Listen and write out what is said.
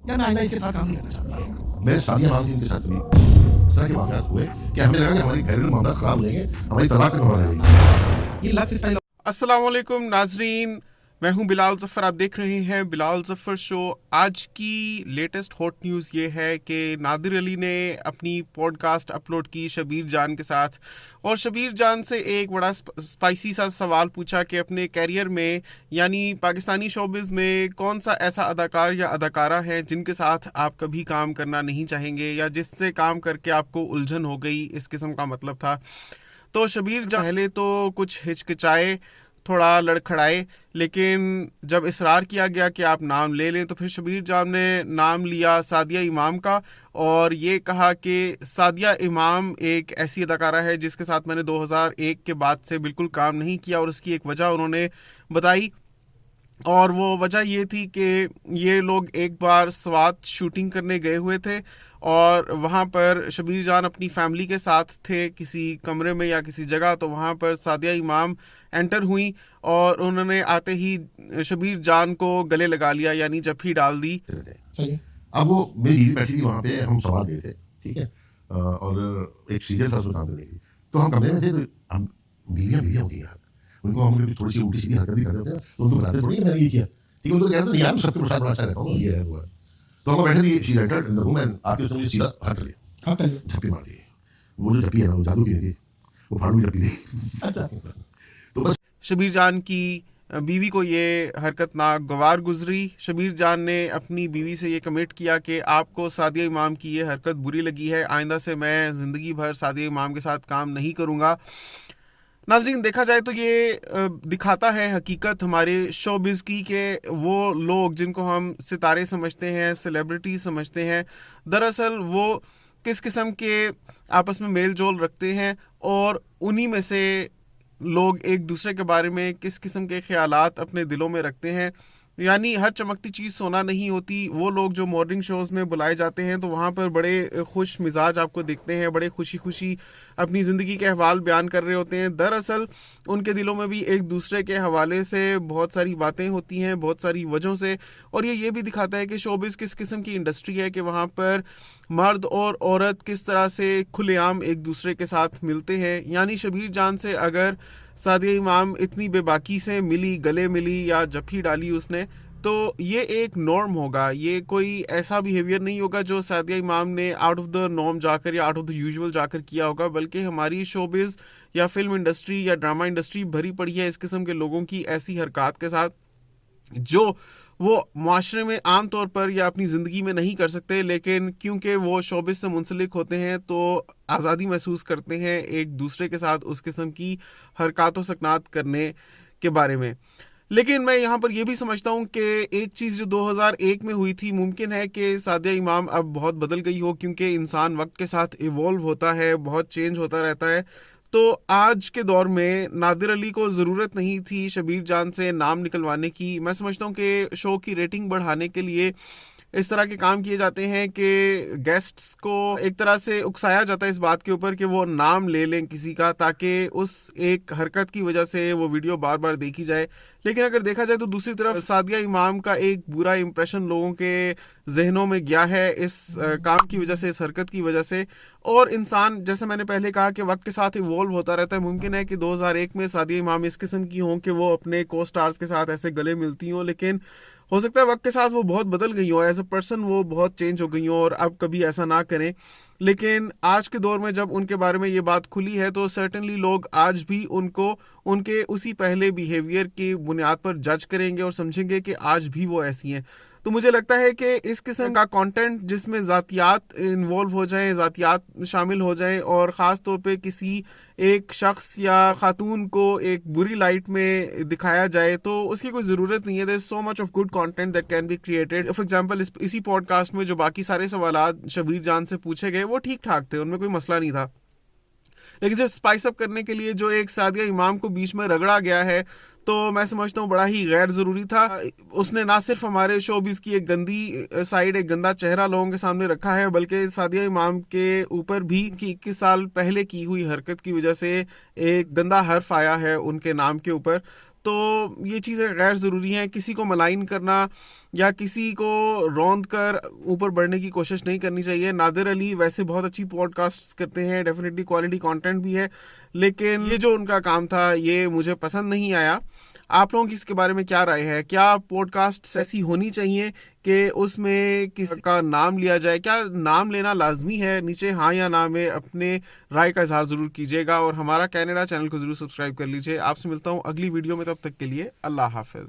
یا میں آئندہ اس کے ساتھ کام نہیں کرنا چاہتا. میں سادیہ امام کے ساتھ بھی اس طرح کے واقعات ہوئے کہ ہمیں لگا کہ ہماری گھریلو معاملات خراب ہو جائیں گے, ہماری طلاق تک ہو جائے گی. یہ لفظ اسٹائل. السلام علیکم ناظرین, میں ہوں بلال ظفر, آپ دیکھ رہے ہیں بلال ظفر شو. آج کی لیٹسٹ ہاٹ نیوز یہ ہے کہ نادر علی نے اپنی پوڈ کاسٹ اپلوڈ کی شبیر جان کے ساتھ, اور شبیر جان سے ایک بڑا اسپائسی سا سوال پوچھا کہ اپنے کیریئر میں یعنی پاکستانی شوبز میں کون سا ایسا اداکار یا اداکارہ ہے جن کے ساتھ آپ کبھی کام کرنا نہیں چاہیں گے, یا جس سے کام کر کے آپ کو الجھن ہو گئی, اس قسم کا مطلب تھا. تو شبیر جان پہلے تو کچھ ہچکچائے, تھوڑا لڑکھڑائے, لیکن جب اصرار کیا گیا کہ آپ نام لے لیں تو پھر شبیر جان نے نام لیا سعدیہ امام کا, اور یہ کہا کہ سعدیہ امام ایک ایسی اداکارہ ہے جس کے ساتھ میں نے 2001 کے بعد سے بالکل کام نہیں کیا, اور اس کی ایک وجہ انہوں نے بتائی, اور وہ وجہ یہ تھی کہ یہ لوگ ایک بار سوات شوٹنگ کرنے گئے ہوئے تھے, اور وہاں پر شبیر جان اپنی فیملی کے ساتھ تھے کسی کمرے میں یا کسی جگہ, تو وہاں پر سعدیہ امام انٹر ہوئیں اور انہوں نے آتے ہی شبیر جان کو گلے لگا لیا, یعنی جپھی ڈال دی. اب وہ میری بیوی بیٹھی تھی وہاں پہ, ہم سوات گئے تھے, ٹھیک ہے, اور ایک سیریل تھا اس میں کام کرنے کی, تو ہم کمرے میں تھے, تو ہم بیویاں ہوتی ہیں, ان کو ہم تھوڑی سی الٹی سیدھی حرکت بھی کر رہے ہوتے ہیں, تو ان کو بتاتے تھوڑی میں نے یہ کیا, ٹھیک ہے, ان کو کہتے ہیں یار سب کے پرساد بڑا اچھا رہتا ہوں, یہ ہے وہ ہے. تو ہم بیٹھے تھے, شی entered in the room and آ کے اس نے مجھے سیدھا ہاتھ کر لیا, جھپی مار دی. وہ جو جھپی ہے نا, وہ جادو کی نہیں تھی, وہ پھاڑو جھپی تھی. تو بس شبیر جان کی بیوی کو یہ حرکت ناگوار گزری. شبیر جان نے اپنی بیوی سے یہ کمٹ کیا کہ آپ کو سعدیہ امام کی یہ حرکت بری لگی ہے, آئندہ سے میں زندگی بھر سعدیہ امام کے ساتھ کام نہیں کروں گا. ناظرین, دیکھا جائے تو یہ دکھاتا ہے حقیقت ہمارے شوبز کی کہ وہ لوگ جن کو ہم ستارے سمجھتے ہیں, سیلیبریٹی سمجھتے ہیں, دراصل وہ کس قسم کے آپس میں میل جول رکھتے ہیں, اور انہی میں سے لوگ ایک دوسرے کے بارے میں کس قسم کے خیالات اپنے دلوں میں رکھتے ہیں. یعنی ہر چمکتی چیز سونا نہیں ہوتی. وہ لوگ جو مارننگ شوز میں بلائے جاتے ہیں تو وہاں پر بڑے خوش مزاج آپ کو دکھتے ہیں, بڑے خوشی اپنی زندگی کے احوال بیان کر رہے ہوتے ہیں. دراصل ان کے دلوں میں بھی ایک دوسرے کے حوالے سے بہت ساری باتیں ہوتی ہیں, بہت ساری وجہوں سے, اور یہ بھی دکھاتا ہے کہ شوبز کس قسم کی انڈسٹری ہے, کہ وہاں پر مرد اور عورت کس طرح سے کھلے عام ایک دوسرے کے ساتھ ملتے ہیں. یعنی شبیر جان سے اگر سعدیہ امام اتنی بے باکی سے ملی, گلے ملی یا جپھی ڈالی اس نے, تو یہ ایک نارم ہوگا, یہ کوئی ایسا بیہیویئر نہیں ہوگا جو سعدیہ امام نے آؤٹ آف دا نارم جا کر یا آؤٹ آف دا یوزول جا کر کیا ہوگا, بلکہ ہماری شوبز یا فلم انڈسٹری یا ڈرامہ انڈسٹری بھری پڑی ہے اس قسم کے لوگوں کی ایسی حرکات کے ساتھ جو وہ معاشرے میں عام طور پر یا اپنی زندگی میں نہیں کر سکتے, لیکن کیونکہ وہ شوبز سے منسلک ہوتے ہیں تو آزادی محسوس کرتے ہیں ایک دوسرے کے ساتھ اس قسم کی حرکات و سکنات کرنے کے بارے میں. لیکن میں یہاں پر یہ بھی سمجھتا ہوں کہ ایک چیز جو 2001 میں ہوئی تھی, ممکن ہے کہ سعدیہ امام اب بہت بدل گئی ہو, کیونکہ انسان وقت کے ساتھ ایوالو ہوتا ہے, بہت چینج ہوتا رہتا ہے. تو آج کے دور میں نادر علی کو ضرورت نہیں تھی شبیر جان سے نام نکلوانے کی. میں سمجھتا ہوں کہ شو کی ریٹنگ بڑھانے کے لیے اس طرح کے کام کیے جاتے ہیں کہ گیسٹس کو ایک طرح سے اکسایا جاتا ہے اس بات کے اوپر کہ وہ نام لے لیں کسی کا, تاکہ اس ایک حرکت کی وجہ سے وہ ویڈیو بار بار دیکھی جائے. لیکن اگر دیکھا جائے تو دوسری طرف سعدیہ امام کا ایک برا امپریشن لوگوں کے ذہنوں میں گیا ہے اس کام کی وجہ سے, اس حرکت کی وجہ سے. اور انسان, جیسے میں نے پہلے کہا, کہ وقت کے ساتھ ایوالو ہوتا رہتا ہے. ممکن ہے کہ 2001 میں سعدیہ امام اس قسم کی ہوں کہ وہ اپنے کو سٹارز کے ساتھ ایسے گلے ملتی ہوں, لیکن ہو سکتا ہے وقت کے ساتھ وہ بہت بدل گئی ہوں, ایز اے پرسن وہ بہت چینج ہو گئی ہوں اور اب کبھی ایسا نہ کریں. لیکن آج کے دور میں جب ان کے بارے میں یہ بات کھلی ہے تو سرٹنلی لوگ آج بھی ان کو ان کے اسی پہلے بیہیویئر کی بنیاد پر جج کریں گے اور سمجھیں گے کہ آج بھی وہ ایسی ہیں. تو مجھے لگتا ہے کہ اس قسم کا کانٹینٹ جس میں ذاتیات انوالو ہو جائیں, ذاتیات شامل ہو جائیں, اور خاص طور پہ کسی ایک شخص یا خاتون کو ایک بری لائٹ میں دکھایا جائے, تو اس کی کوئی ضرورت نہیں ہے. There is so much of good content that can be created. For example اسی پوڈ کاسٹ میں جو باقی سارے سوالات شبیر جان سے پوچھے گئے وہ ٹھیک ٹھاک تھے, ان میں کوئی مسئلہ نہیں تھا. لیکن صرف اسپائس اپ کرنے کے لیے جو ایک سعدیہ امام کو بیچ میں رگڑا گیا ہے, تو میں سمجھتا ہوں بڑا ہی غیر ضروری تھا. اس نے نہ صرف ہمارے شوبز کی ایک گندی سائڈ, ایک گندا چہرہ لوگوں کے سامنے رکھا ہے, بلکہ سعدیہ امام کے اوپر بھی 21 سال پہلے کی ہوئی حرکت کی وجہ سے ایک گندا حرف آیا ہے ان کے نام کے اوپر. تو یہ چیزیں غیر ضروری ہیں. کسی کو ملائن کرنا یا کسی کو روند کر اوپر بڑھنے کی کوشش نہیں کرنی چاہیے. نادر علی ویسے بہت اچھی پوڈ کاسٹ کرتے ہیں, ڈیفینیٹلی کوالٹی کانٹینٹ بھی ہے, لیکن یہ جو ان کا کام تھا یہ مجھے پسند نہیں آیا. آپ لوگوں کی اس کے بارے میں کیا رائے ہے؟ کیا پوڈ کاسٹ ایسی ہونی چاہیے کہ اس میں کسی کا نام لیا جائے؟ کیا نام لینا لازمی ہے؟ نیچے ہاں یا نہ میں اپنے رائے کا اظہار ضرور کیجیے گا, اور ہمارا کینیڈا چینل کو ضرور سبسکرائب کر لیجیے. آپ سے ملتا ہوں اگلی ویڈیو میں, تب تک کے لیے اللہ حافظ.